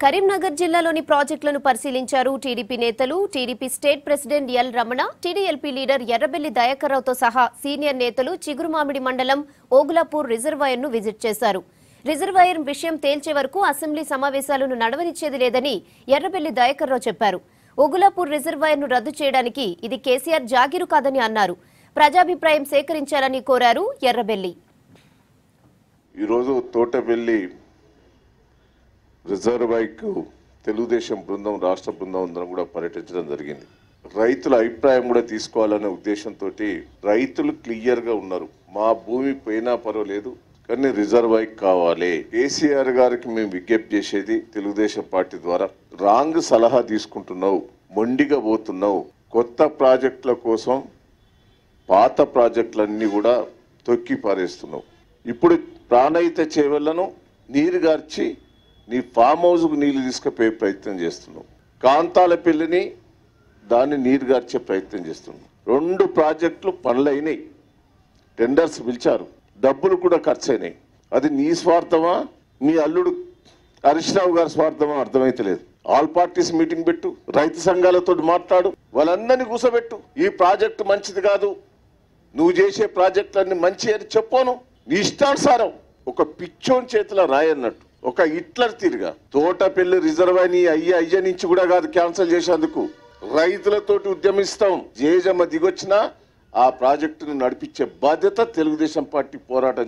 కరీంనగర్ జిల్లాలోని ప్రాజెక్టులను పరిశీలించారు టీడీపీ నేతలు. TDP state president L Ramana, TDLP leader Errabelli దయాకర్రావుతో సహా సీనియర్ నేతలు చిగురుమామిడి మండలం ఓగులాపూర్ రిజర్వాయర్ను విజిట్ చేశారు. రిజర్వాయర్ విషయం తేల్చే వరకు అసెంబ్లీ సమావేశాలను నడవనిచ్చేది లేదని ఎర్రబెల్లి దయాకర్రావు చెప్పారు. ఓగులాపూర్ రిజర్వాయర్ను రద్దు చేయడానికి ఇది కేసీఆర్ జాగీరు కాదని అన్నారు. ప్రజాభిప్రాయం సేకరించాలని కోరారు ఎర్రబెల్లి. ఈరోజు తోటపల్లి రిజర్వాయర్కు తెలుగుదేశం బృందం, రాష్ట్ర బృందం అందరం కూడా పర్యటించడం జరిగింది. రైతుల అభిప్రాయం కూడా తీసుకోవాలనే ఉద్దేశంతో రైతులు క్లియర్గా ఉన్నారు. మా భూమి పోయినా పర్వాలేదు కానీ రిజర్వాయర్ కావాలి. కేసీఆర్ గారికి మేము విజ్ఞప్తి చేసేది తెలుగుదేశం పార్టీ ద్వారా, రాంగ్ సలహా తీసుకుంటున్నావు, మొండిగా పోతున్నావు. కొత్త ప్రాజెక్టుల కోసం పాత ప్రాజెక్టులన్నీ కూడా తొక్కి పారేస్తున్నావు. ఇప్పుడు ప్రాణహిత చేవళ్లను నీరు గార్చి నీ ఫామ్ హౌస్కు నీళ్లు తీసుకుపోయే ప్రయత్నం చేస్తున్నావు. కాంతాలపల్లిని దాన్ని నీరు గార్చే ప్రయత్నం చేస్తున్నావు. 2 ప్రాజెక్టులు పనులైనాయి, టెండర్స్ పిలిచారు, డబ్బులు కూడా ఖర్చు అయినాయి. అది నీ స్వార్థమా, మీ అల్లుడు హరీష్ రావు గారి స్వార్థమా అర్థమైతలేదు. ఆల్ పార్టీస్ మీటింగ్ పెట్టు, రైతు సంఘాలతో మాట్లాడు, వాళ్ళందరినీ కూసబెట్టు. ఈ ప్రాజెక్టు మంచిది కాదు, నువ్వు చేసే ప్రాజెక్టులన్నీ మంచి అని చెప్పాను. నీ ఇష్టానుసారం ఒక పిచ్చోన్ చేతిలో రాయన్నట్టు, ఒక హిట్లర్ తీరుగా తోటపల్లి రిజర్వాయర్ అయ్య నుంచి కూడా కాదు క్యాన్సిల్ చేసేందుకు రైతులతోటి ఉద్యమిస్తాం. జేజమ్మ దిగొచ్చినా ఆ ప్రాజెక్టును నడిపించే బాధ్యత తెలుగుదేశం పార్టీ పోరాటం